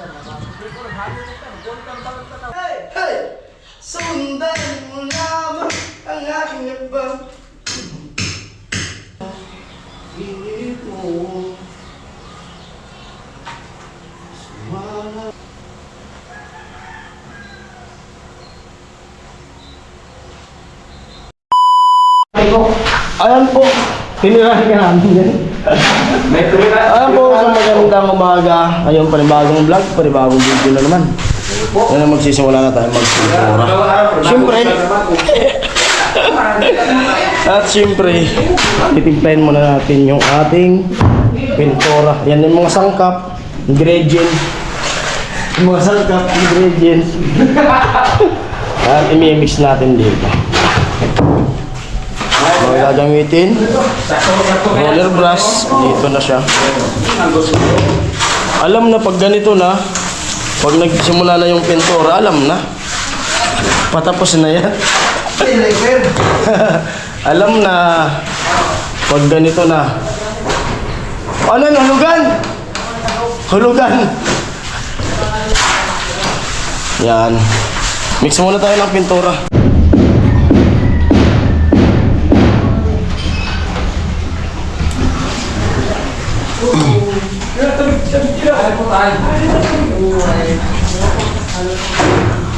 Hey! Sundan mo lamang ang aking abang. Ito. Sumala. Ayan po, pinirahin ka namin yan. Ayan po, sa magandang umaga. Ayun, panibagong vlog, panibagong video na naman. Yan ang magsisimula na tayo magpintura. Siyempre, at siyempre, titimplahin muna natin yung ating pintura. Yan yung mga sangkap, ingredients. Yung mga sangkap, ingredients. At imimix natin dito. Mga gagamitin, roller brush, dito na siya. Alam na pag ganito na, pag nagsimula na yung pintura, alam na. Patapos na yan. Alam na, pag ganito na. Ano na, hulugan? Hulugan. Yan. Mix muna tayo ng pintura.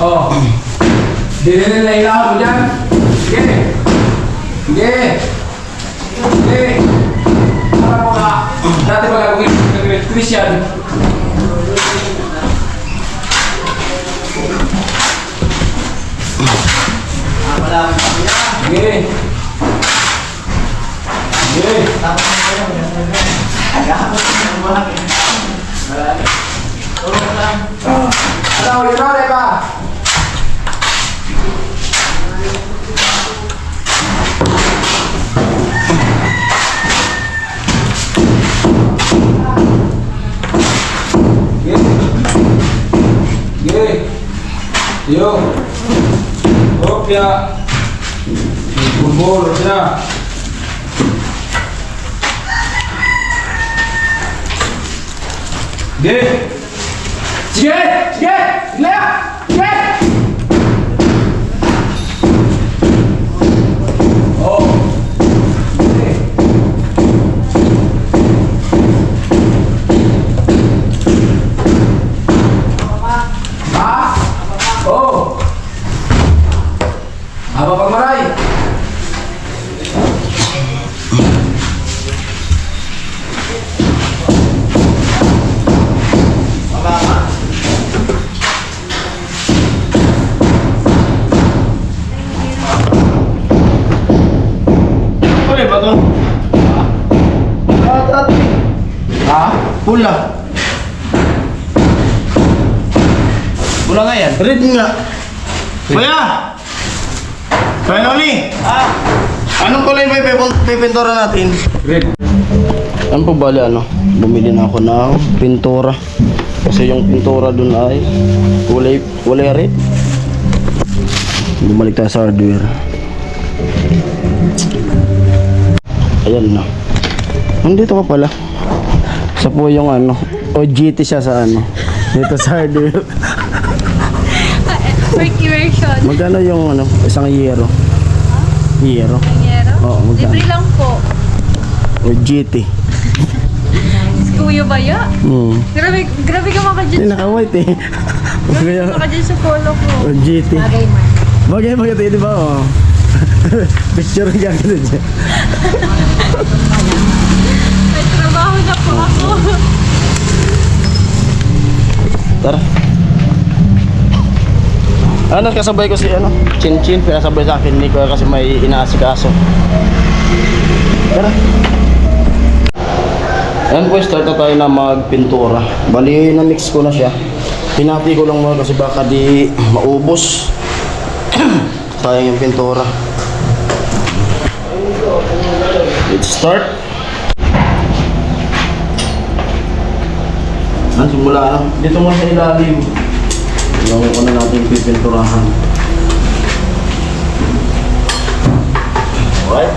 Oh, dili na ilaw mo dyan. Sige. Sige. Sige. Para mo ka. Dati pag ako nag-electrician. Sige. Sige. Ano, lima, lima. Gini. Yo. Kopya. Kumpul na. Gini. Sige! Sige! Lea! Sige! Oh! Sige! Ha? Oh! Apa pagmaray? Pula. Pula nga yan? Red nga. Kuya! Kuya Noni! Anong kulay ba pipintura natin? Red. Ano po bali ano? Bumili na ako ng pintura. Kasi yung pintura dun ay kulay red. Bumalik tayo sa hardware. Ayan na. Nandito ka pala. Sa po yung ano, OGT siya sa ano, dito sa hardware. Turkey version. Magkano yung ano, isang yero? Yero? Yero? Oo, magkano? Libre lang po. OGT. Kuya ba ya? Grabe ka maka dyan. Naka-white eh. Grabe ka dyan sa polo ko. OGT. Bagay man. Bagay tayo, di ba? Oh. Picture ka ka dyan. May trabaho na po ako. Tara. Ano, kasabay ko si ano, Chin-Chin, pinasabay sa akin ni Kuya kasi may inaasikaso. Tara. Ayan po, start na tayo na magpintura. Bali, na-mix ko na siya. Hinati ko lang muna kasi baka di maubos. Sayang yung pintura. Let's start. Simula na. Dito mo sa ilalim. Yung ano natin pipinturahan. Alright.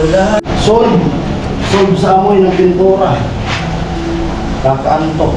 Solve. Solve sa amoy ng pintura. Kakaanto.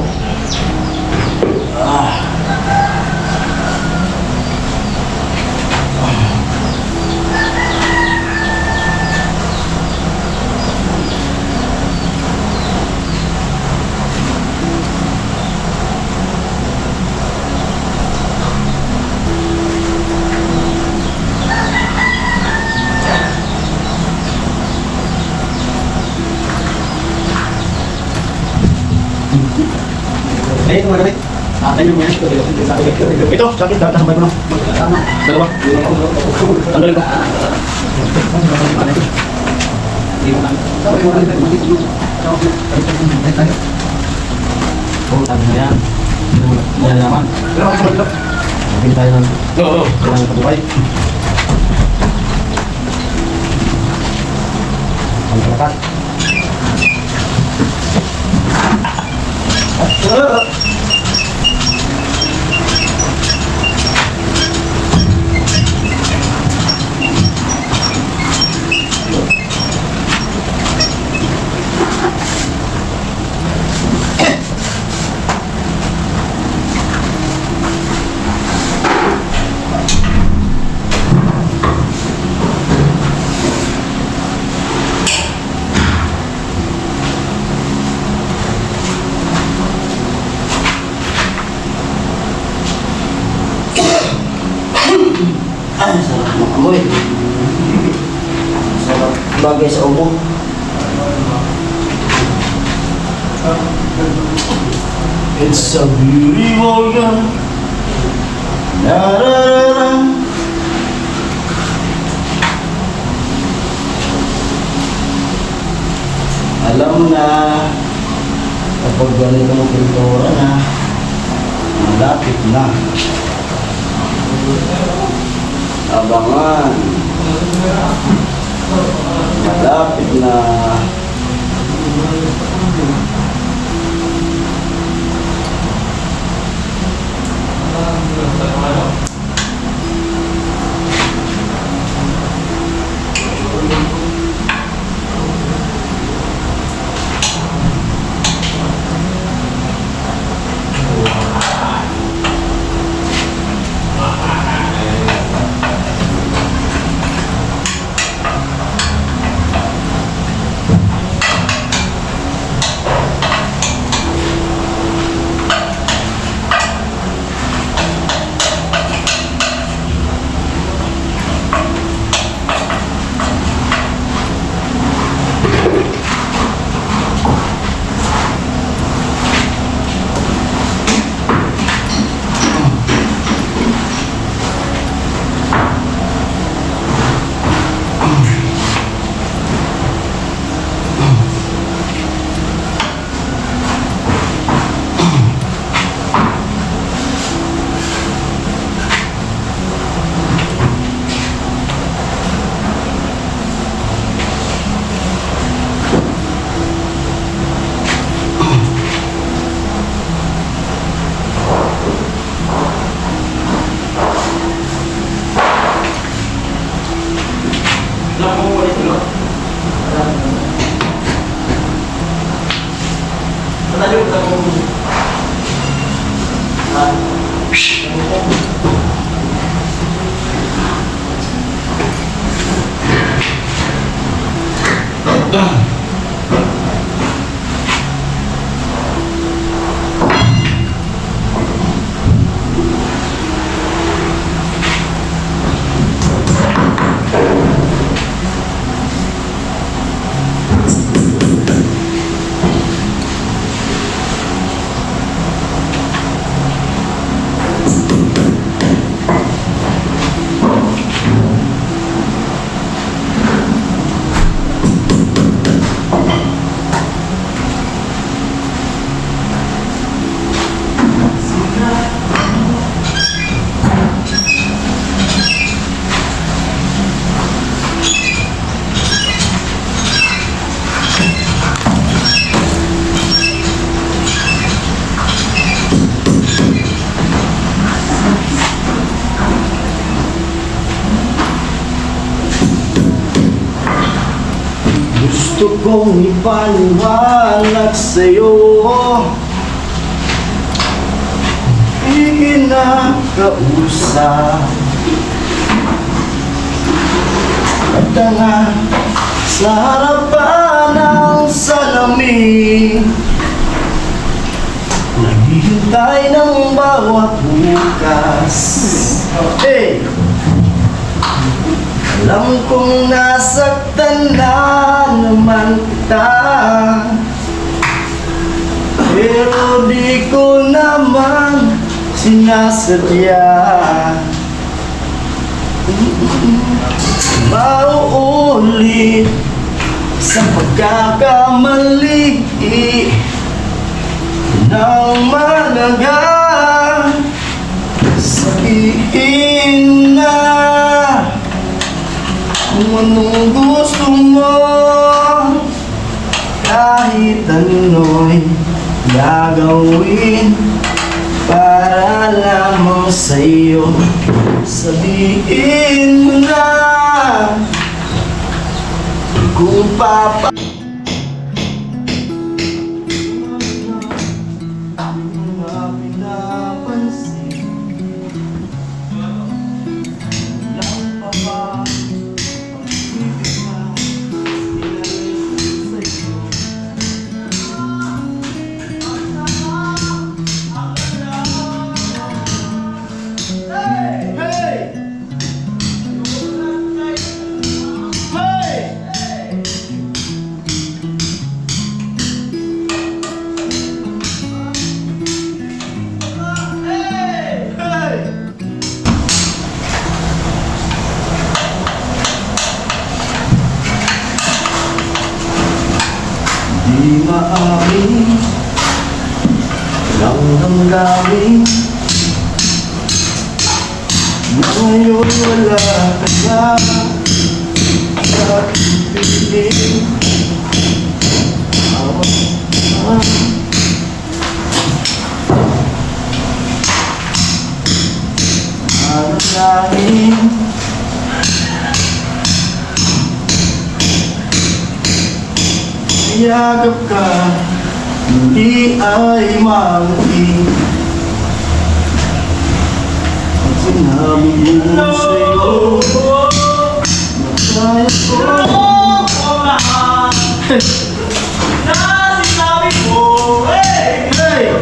Ito, sakit. Dasambay ko na. Dalawa. Tanggalin ko. Oo. Ay, sarap ng amoy. Sarap bagay sa ubo. It's a beautiful girl. Da-da-da-da. Alam mo na, kapag ganito ng pintura na, malapit na. Abangan. Malapit na. Gusto kong ipaliwanag sa'yo, ikinakausap at nga sa harapan ng salamin, naghihintay ng bawat bukas. Hey! Alam kong nasaktan na naman kita, pero di ko naman sinasadya. Mauulit sa pagkakamali ng malaga, sabihin na kung anong gusto mo, kahit ano'y gagawin para lamang sa'yo. Sabihin mo na kung papa mga pinapansin lang pa ba pag-ibig na ilalagay sa'yo. Hey! Hey! Di maamin lang damdamin na ngayon wala ka na sa piling. Alalahin mayagap ka, hindi ay mangiti. At sinabi mo sa'yo na kaya ko na sinabi mo, hey! Hey!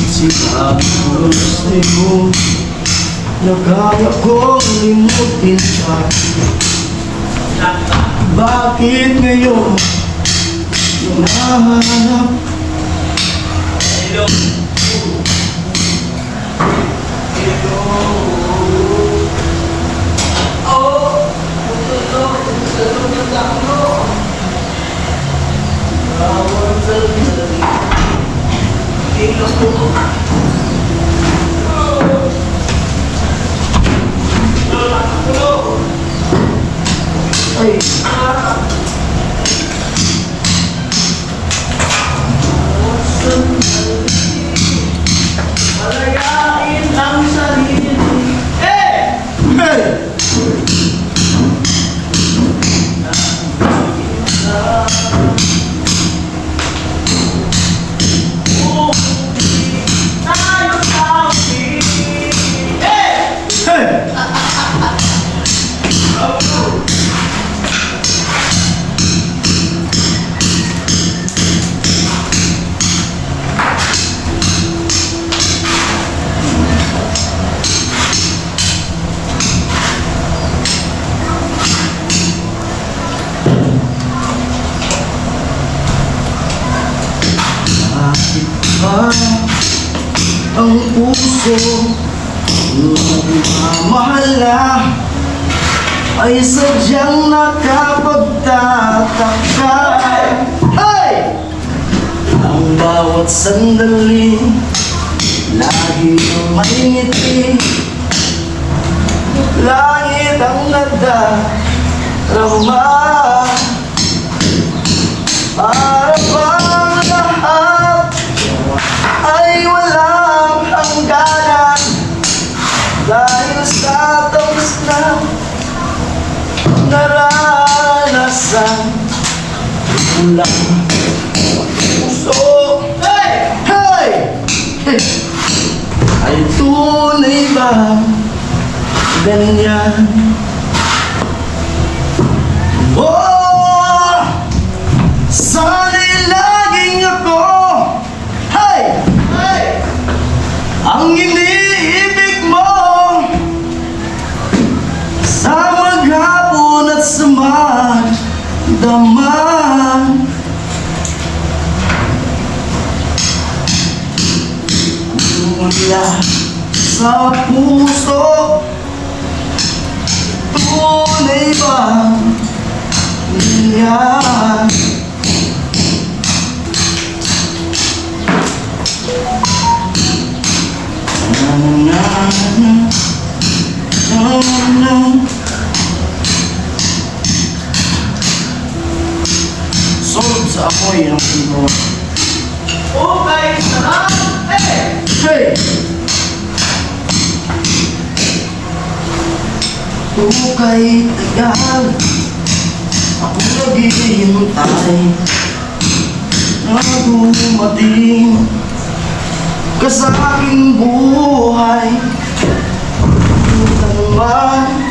Sinabi ko sa'yo na kaya kong limutin ka. Bakit ngayon hinahanap? Palagain ang sarili. Hey! Hey! Ang puso nagmamahala ay sadyang nakapagtataka. Ay! Ang bawat sandali lagi may ngiti, langit ang nadarama. Para bang lahat ay walang hangganan dahil sa tamis isang ulang puso. Hey! Hey! Hey! Ay tunay ba ganyan? Oh! Sana'y laging ako, hey! Hey! Ang iniibig mo sa maghapon at sa magdamag. Mula sa puso, tunay ba yan? Solve sa apoy ang pintura. Okay, sarap! Hey! Hey! Kay tagal ako naghihintay na dumating ka sa aking buhay. Ito naman ng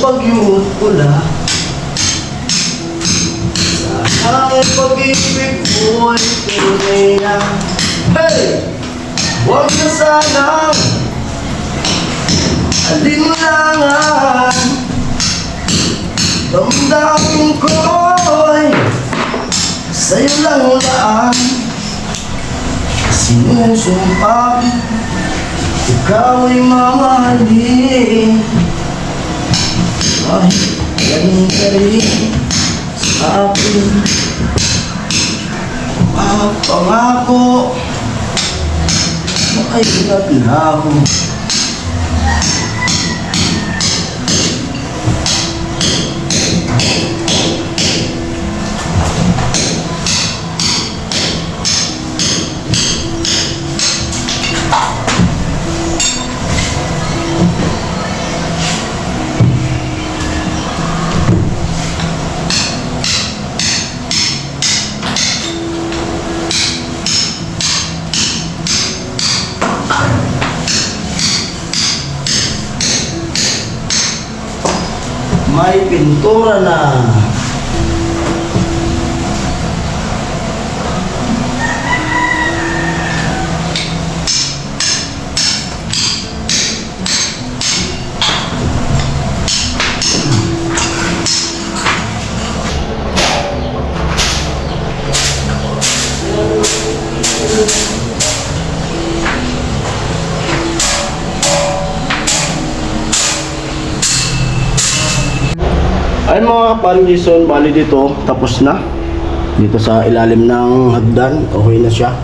bagyo't pula, sana ang pag-ibig mo'y tunay na. Hey! Huwag na sanang alinlangan, damdamin ko'y sa'yo lang laan. Sinusumpa ikaw ay mamahalin, kahit ganun ka rin sa akin. Pangako mo ay naglaho. May pintura na. Ay mga kapalison, bali dito, tapos na. Dito sa ilalim ng hagdan, okay na siya.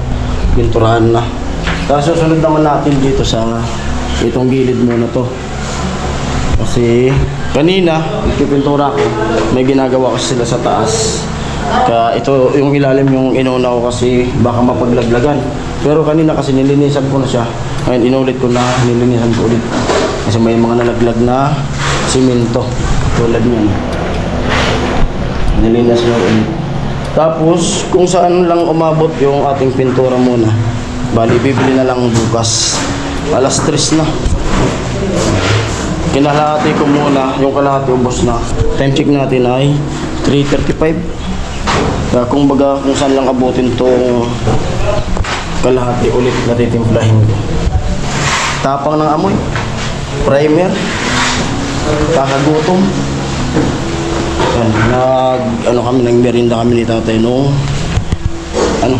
Pinturahan na. Tapos susunod naman natin dito sa itong gilid muna to. Kasi kanina, nagpipintura ko, may ginagawa kasi sila sa taas. Kaya ito yung ilalim yung inuna ko kasi baka mapaglaglagan. Pero kanina kasi nilinisan ko na siya. Ngayon inulit ko na, nilinisan ko ulit. Kasi may mga nalaglag na simento. Tulad niyan. Nilinas na ulit. Tapos, kung saan lang umabot yung ating pintura muna. Bali, bibili na lang bukas. Alas 3 na. Kinalahati ko muna, yung kalahati ubos na. Time check natin ay 3:35. Kaya kung baga, kung saan lang abutin tong kalahati ulit na titimplahin ko. Tapang ng amoy. Primer. Kakagutom. Kami nagmerinda kami ni tatay nung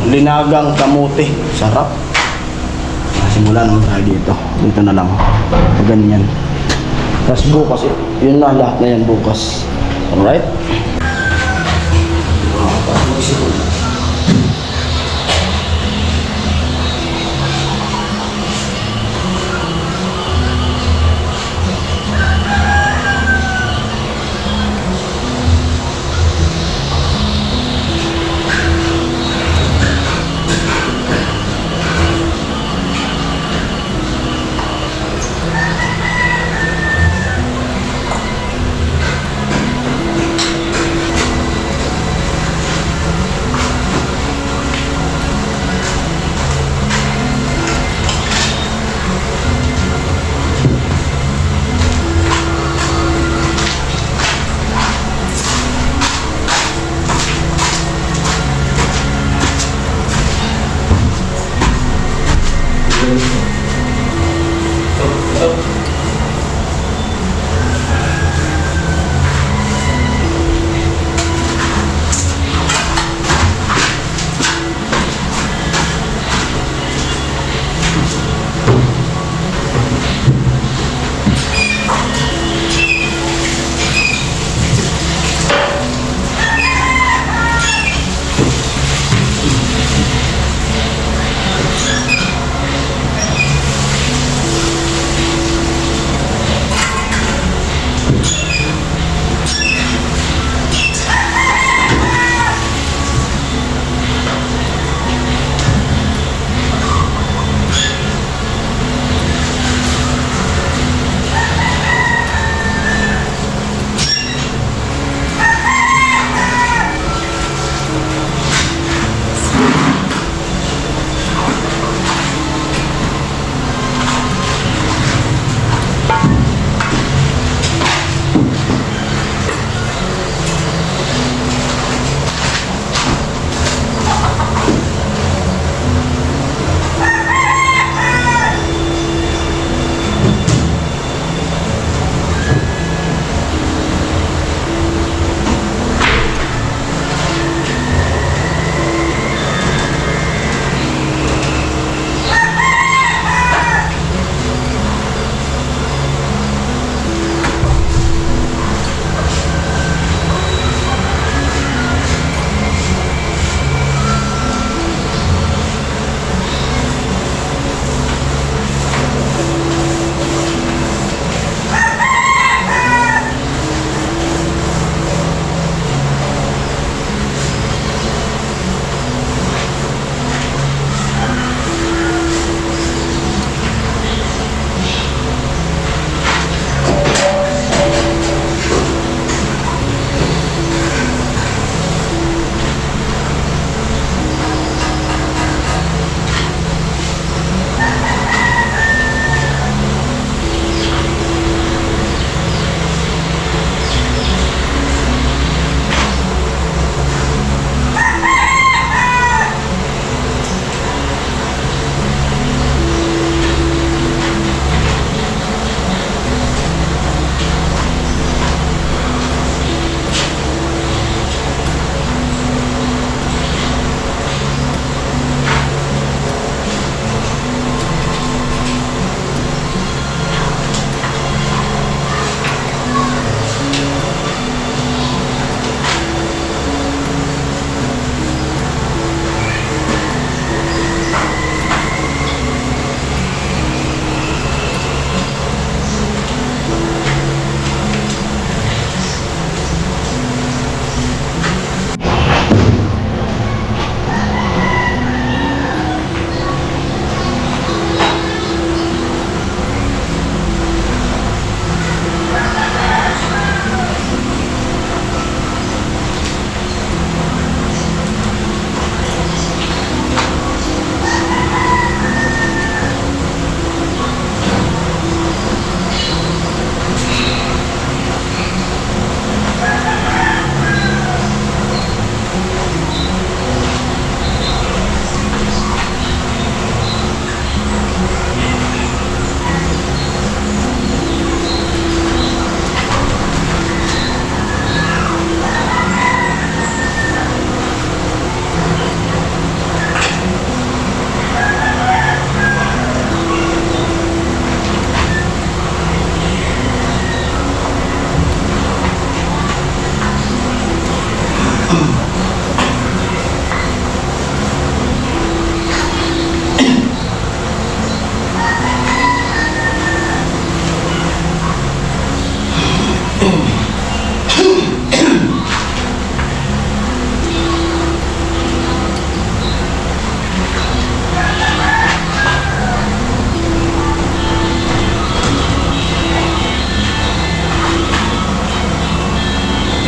linagang kamote. Sarap. Simula naman tayo dito. Dito na lang. Ganyan. Tapos bukas, yun na lahat na yan bukas. Alright?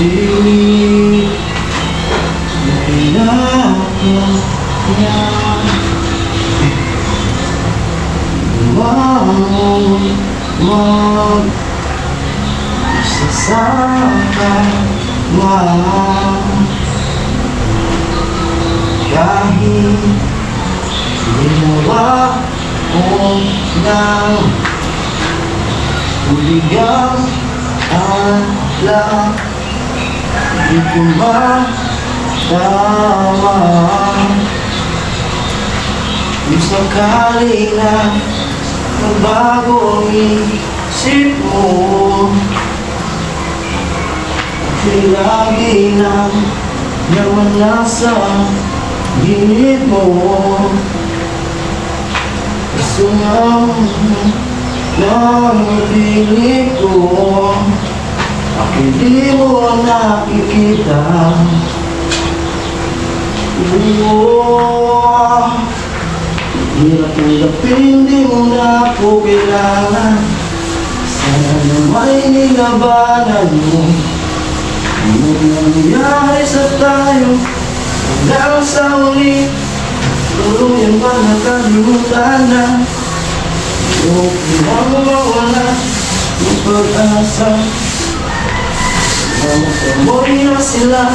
Pilit na hinapon niya magsasaka kahit ginawa ko ng huligang alak. Di ko matama kung sakali na magbago ang isip mo. Di lagi lang naman nasa gilid mo. Gusto nga ng piling ko, hindi mo nakikita. Hirap tanggapin, di mo na ako kailangan. Sana na may nilabanan mo. Ano nangyari sa tayo hanggang sa uli? Tuluyan ba nakalimutan na? Okay lang mawala ng pag-asa. Mamoy na sila,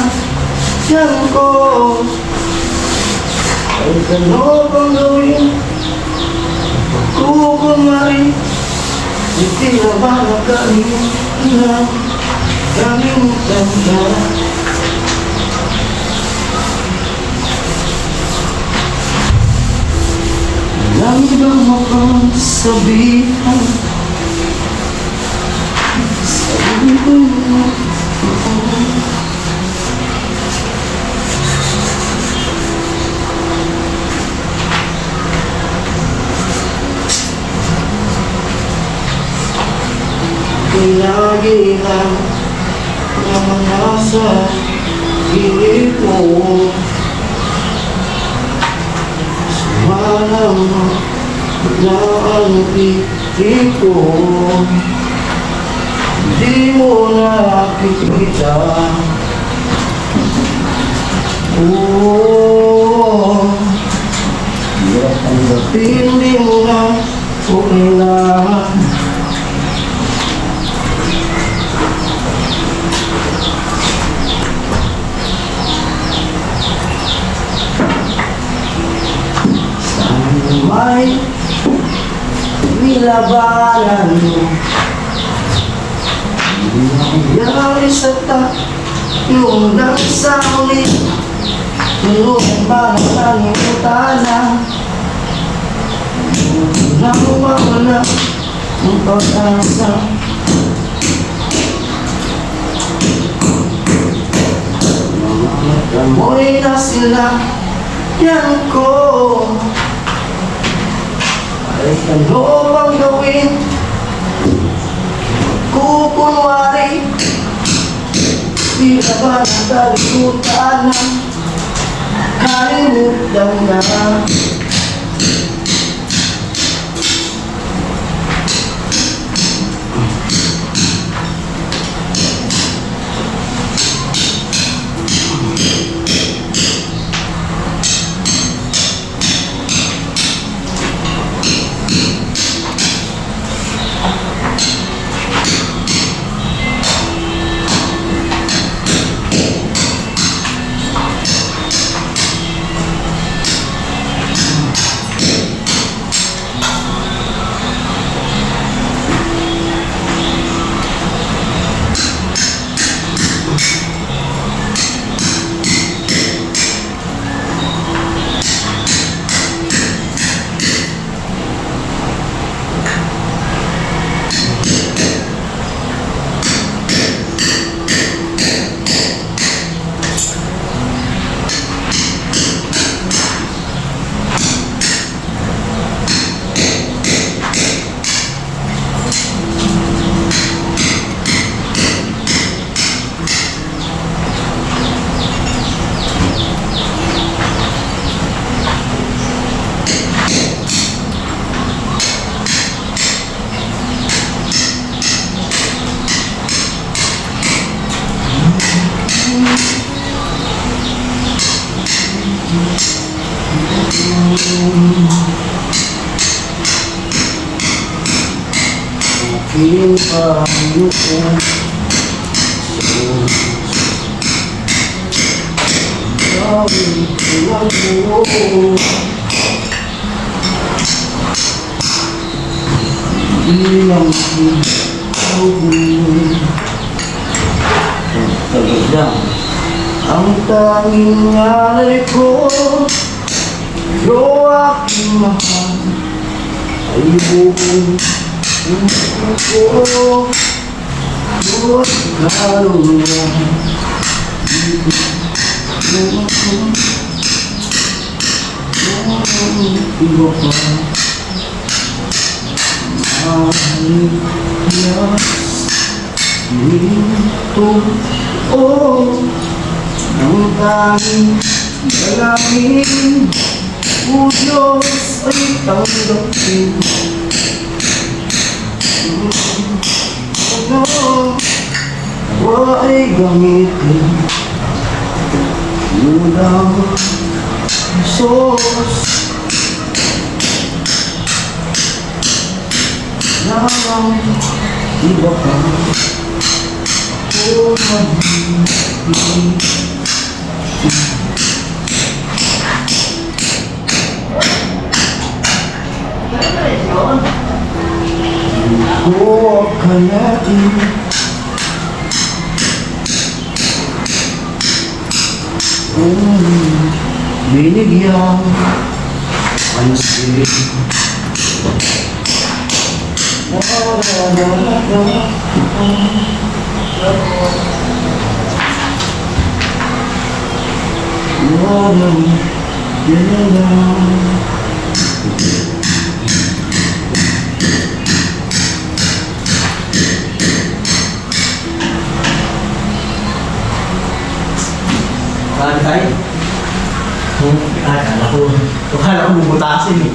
yan ko. Kahit ano bang gawin, kukunwari, hindi na ba nakalimutan, kalimutan ka. Alam bang makasabihan, sabi ko mo. Lagi lang naman nasa gilid mo. Sumalang mo na ang pipi ko. Di mo nakikita. Hirap tanggapin, di mo na ako kailangan. May nilabanan mo. Hindi nangyari sa tayo hanggang sa uli. Tulungan ba na kalimutan na? Na mawawala ang pag-asa. Amoy na sila, yan ko. Kahit ano bang gawin, kukunwari, di na ba nakalimutan na, kalimutan na. Panginoon. Ilang talagang ang tanging alay ko, pero aking mahal ay buong puso ko. Buot kaluluwa, iba pa mahalin niya dito. Oh, ang tanging dalangin o Diyos ay tanggapin. Ano ay gamitin mulang Diyos na ang iba pa o mahigit. Ko kayain binigyan pansin. Tayo? Akala ko bubutasin eh.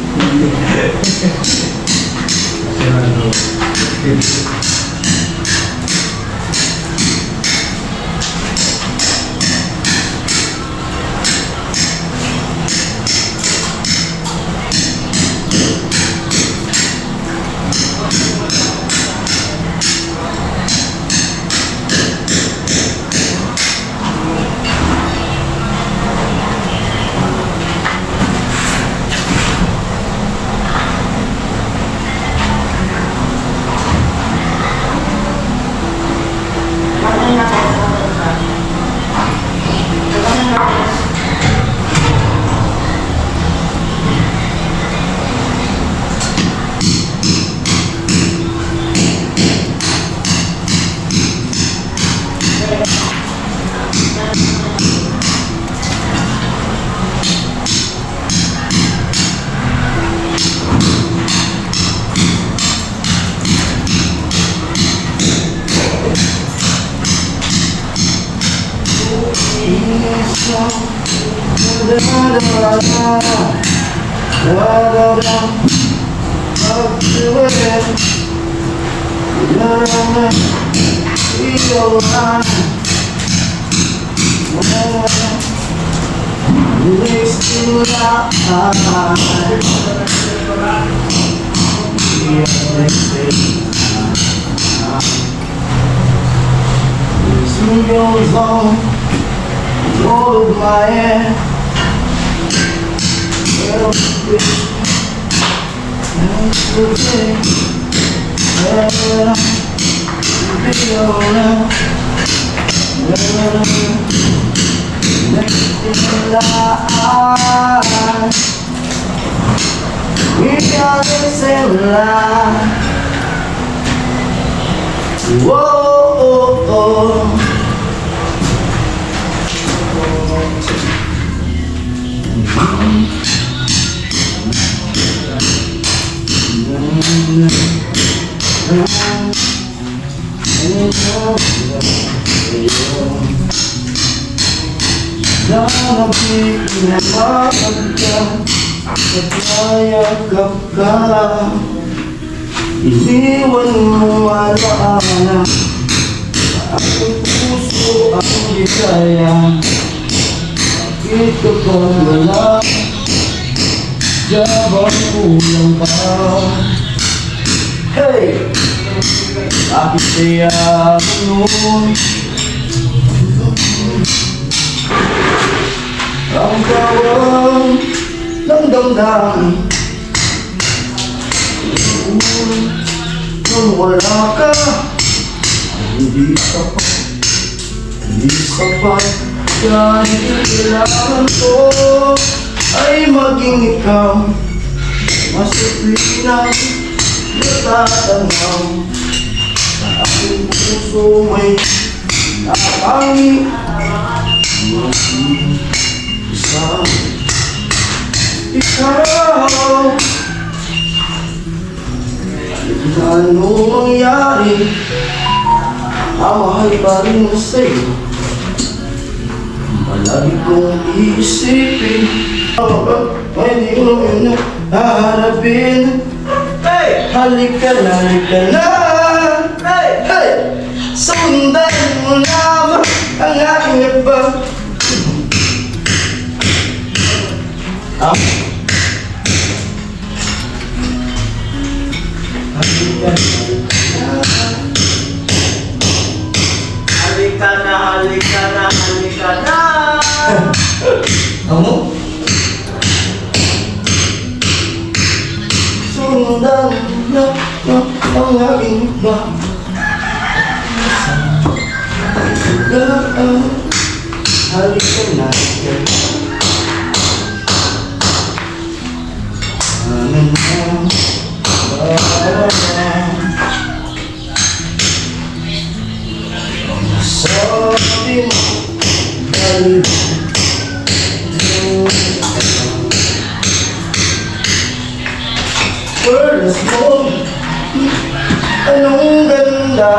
Goes on, hold my hand. Well, that's the thing. Well, be alright. Well, we got the same life. Whoa, oh, oh. Iniwan mo alaala sa aking puso ang ligaya. Bakit ka ba wala? Diyan ba kulang pa? Hey! Bakit kaya noon ang bawang ng damdamin nung wala ka? Hindi sapat dahil kailangan ko ay maging ikaw. Masiplinang natatanaw sa aking puso may nakangin. Ikaw ano mangyari, mahal pa rin na sa'yo. Palagi kong iisipin, ay di ko naman haharapin. Halika na, sundan mo naman ang aking iba. Halika na. Ano? Sundan na ang aking iba. Halika na. Sabi mo, dahil first mo, anong ganda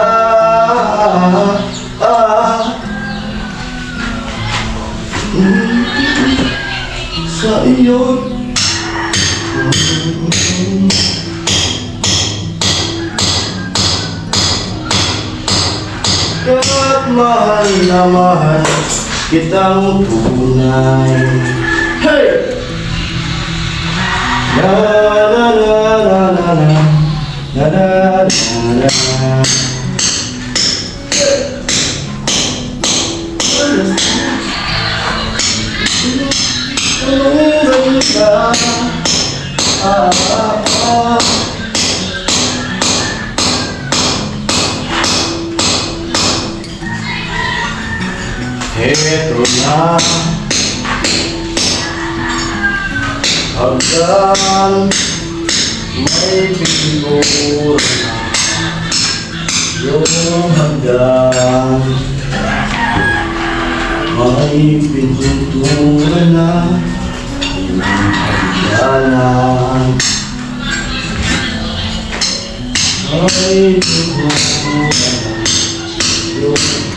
sa iyo. Kaya't mahal na mahal kitang tunay. Hey! La la la la la la la la la la. Anong ganda Heto na Hagdan, may pintura na yung hagdan. May pintura na yung hagdanan. May pintura na yung hagdanan.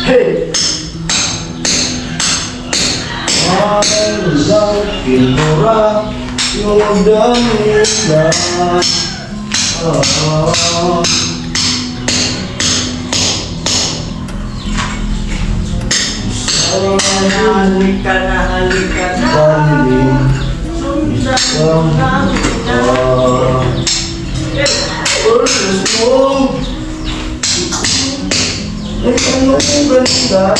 Hey! Walang pintura yung hagdan nila. Halika na. Ay, anong ganda.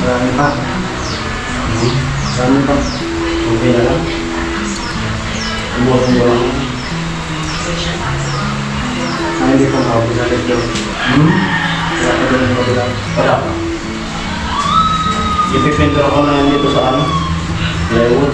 Marami pa. Okay na lang. Umuha mo lang. Ay, hindi pa makabusalit yun. Wala pa doon yung mabulat. Wala pa. Ipipintura ko na yan dito sa ano? Plywood.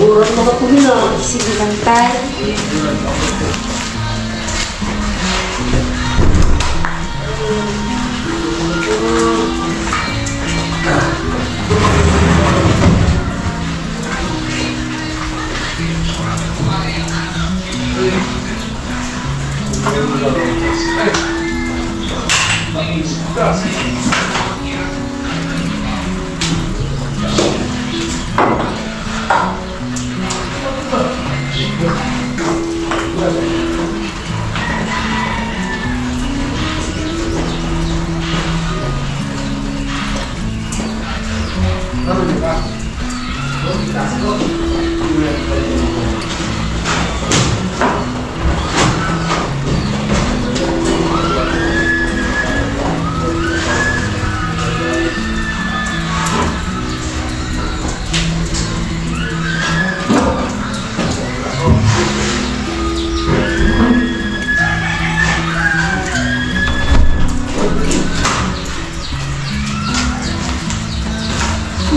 Mura mga po nila. Sige lang tayo.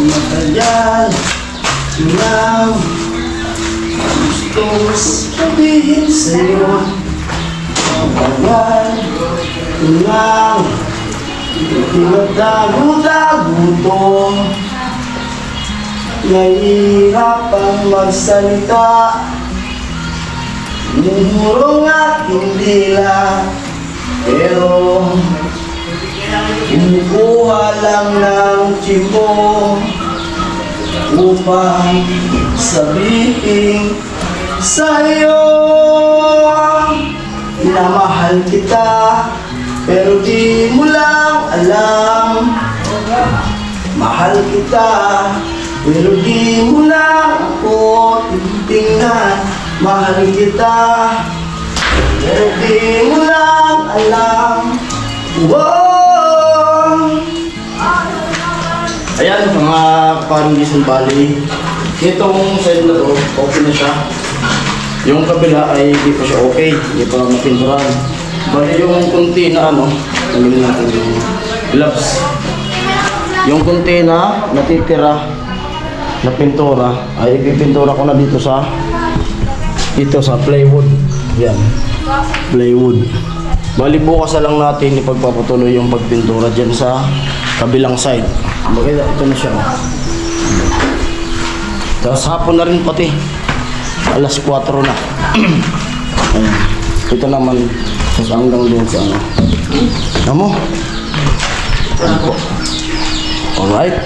Matagal lang gustong sabihin sa'yo. Matagal lang tinatago-tago to. Nahihirapang magsalita, lumurong aking dila, pero kumukuha lang ng tiyempo upang sabihin sa'yo na mahal kita, pero di mo lang alam. Mahal kita, pero di mo lang ako titingnan. Mahal kita, pero di mo lang alam. Wow! Ayan, mga Parangison Valley. Itong side na to, okay na siya. Yung kabila ay hindi pa siya okay, hindi pa mapinturahan. Bali yung kunti na ano, tanggalin natin yung gloves. Yung kunti na natitira na pintura ay ipipintura ko na dito sa plywood. Yan, plywood. Bali bukas na lang natin ipagpapatuloy yung pagpintura dyan sa kabilang side. Bakit ito na siya. Tapos hapon na rin pati. Alas 4 na. Ayan. Ito naman sa hanggang doon sa ano. Tama? Ano po? Alright.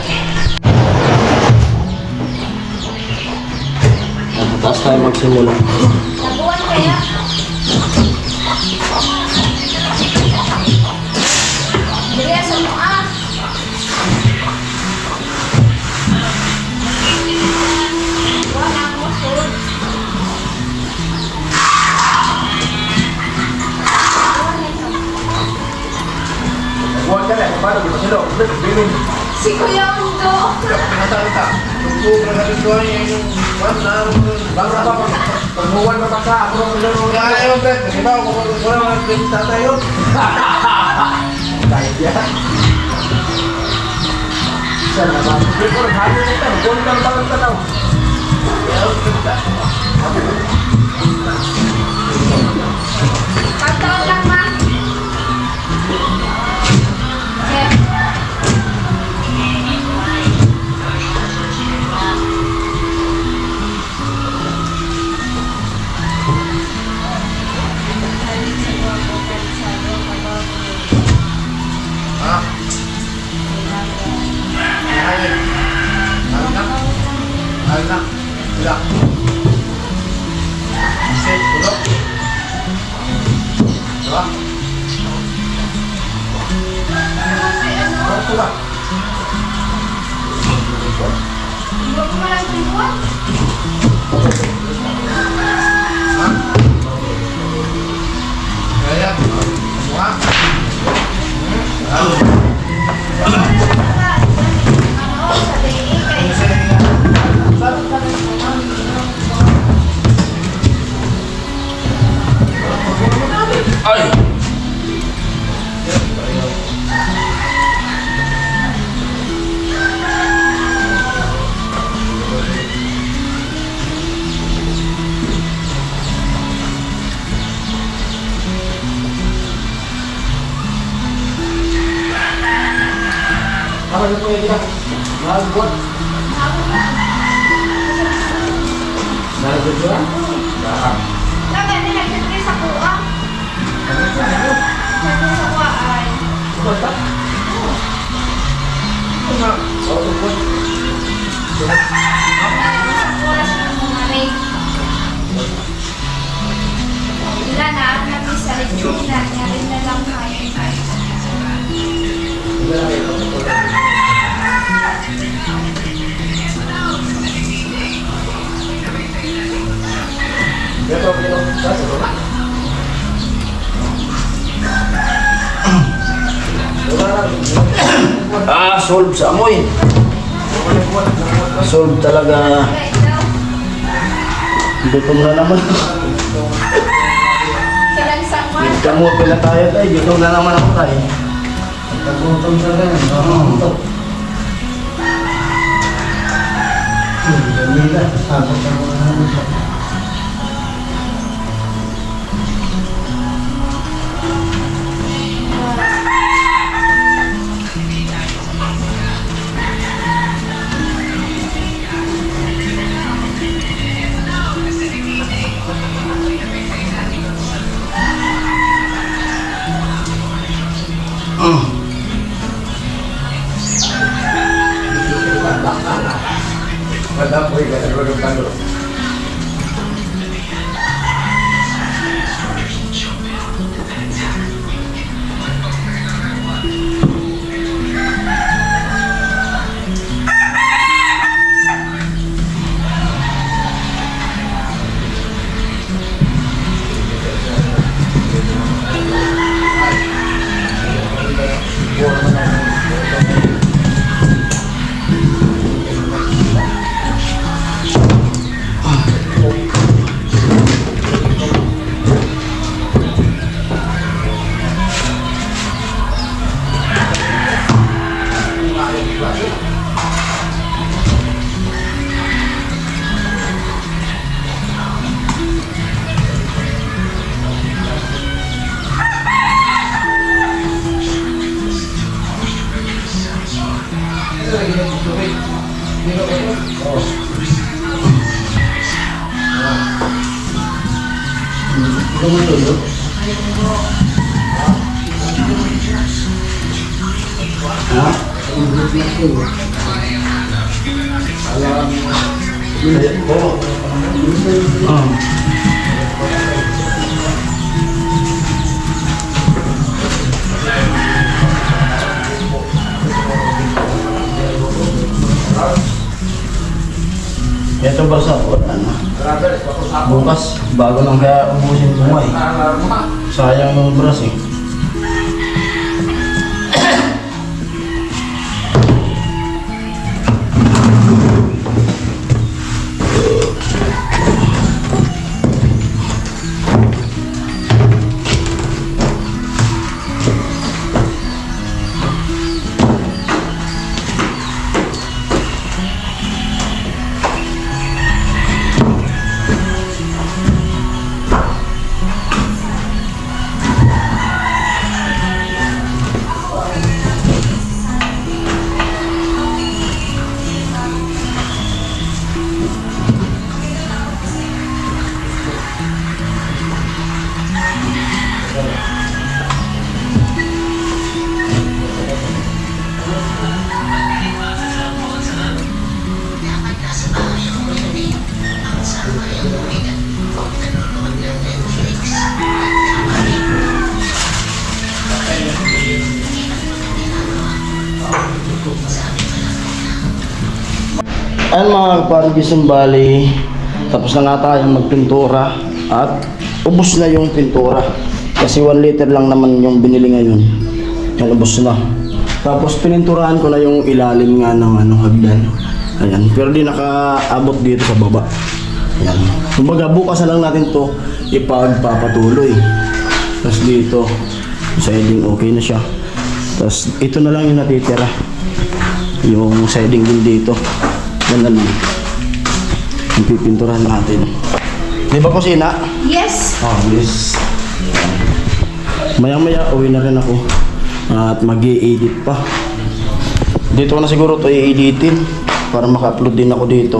Taas tayo magsimula. Nabuwan kaya? Dili sa mo ah. Wala mo sud. Huwag ka lang, paano di ba sila? Bilin. Si Kuya Undo. Natalita. Sobrang nalituan yung baka pa pagmuwan ka pa sa ako ng laro. Kaya yung bet, di ba? Wala mga pinta tayo. Dahil yan. Saan na ba? Hindi ko naghalo nito. Huwag kang bakit ka daw. Pagtaon lang ma. Okay. Anak. Wala. Set, tulog. Diba? Tulog ba? Huwag mo lang pinuwan. Ha? Kaya, mukha. Ay! Nagbuat. Nagbuat. Sabi, nilagay sa kuha. Sabi sa kuha ay. Basta. Nga. Oras ng mga rin. Wala na, nabisa rin yung niya rin na lang kayo. Solve sa amoy. Solve talaga. Gutom na naman. Kailansang man. Kamuti na tayo tayo. Gutom na naman ako tayo. Nagutom sa rin. Jamila, sabot ang mga naman siya. Madapoy ka na rin kalo. Ito ba sa ano? Bukas, bago lang kaya ubusin bumay. Sayang ng bras eh. Ayan mga kaparigis ng Bali, tapos na nga tayo magpintura at ubos na yung pintura. Kasi 1 liter lang naman yung binili ngayon. Yan, ubos na. Tapos pininturahan ko na yung ilalim nga ng hagdan. Ayan, pero di nakaabot dito sa baba. Ayan. Kumbaga bukas na lang natin to ipagpapatuloy. Tapos dito, siding okay na siya. Tapos ito na lang yung natitira. Yung siding din dito. Yan na lang. Yung pipinturahan natin. Di ba kusina? Yes. Oh, yes. Maya maya uwi na rin ako. At mag-i-edit pa. dito ko na siguro ito i-editin para maka-upload din ako dito.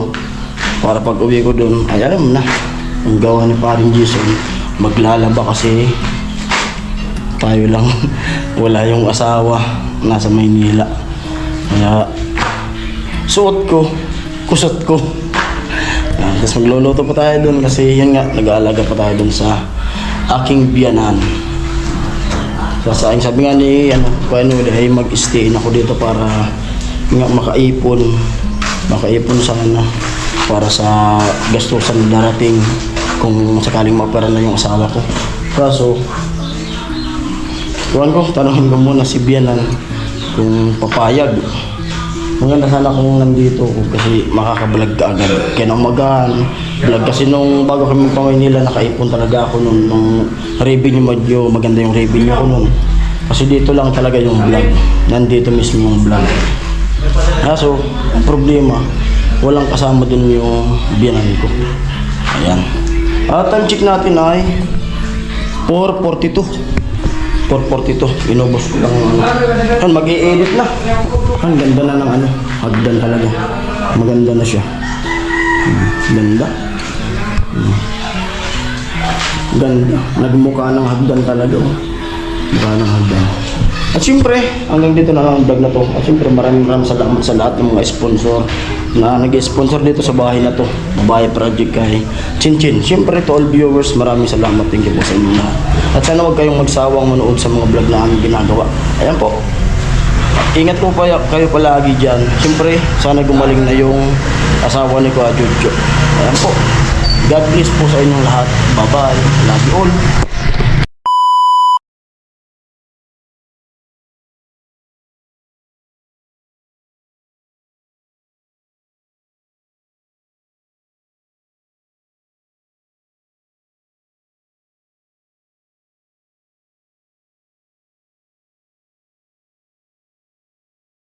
Para pag uwi ko dun, ay alam na, ang gawa ni paring Jason, maglalaba kasi tayo lang, wala yung asawa, nasa Maynila. Kaya, suot ko, kusot ko. Tapos magluluto pa tayo dun kasi yan nga, nag-aalaga pa tayo dun sa aking biyanan. Sabi nga ni paano ay mag-stay ako dito para nga makaipon sana para sa gastusan na darating kung sakaling mapera na yung asawa ko. Kaso tanongin ko muna si biyanan kung papayag. Maganda sana kung nandito ko kasi makakablog ka agad. Kaya nang vlog kasi nung bago kami pa Maynila, nakaipon talaga ako nun. Nung revenue medyo maganda yung revenue ko nun. Kasi dito lang talaga yung vlog. Nandito mismo yung vlog. Kaso, ang problema, walang kasama dun yung biyanan ko. Ayan. Time check natin ay 4:42. 4:42. Inubos ko lang. Mag-i-edit na. Ang ganda na ng Hagdan talaga. Maganda na siya. Ganda. Ganda. Nagmukha ng Hagdan talaga. Mukha ng Hagdan. At siyempre, hanggang dito na lang ang vlog na to. At siyempre, maraming salamat sa lahat ng mga sponsor na nag-sponsor dito sa bahay na to. Bahay project kay Chinchin. Siyempre, to all viewers, maraming salamat. Thank you po sa inyo lahat. At sana huwag kayong magsawang manood sa mga vlog na aming ginagawa. Ayan po. Ingat po kayo palagi dyan. Siyempre, sana gumaling na yung asawa ni Kuya Jojo. Ayan po. God bless po sa inyong lahat. Bye-bye. Love you all.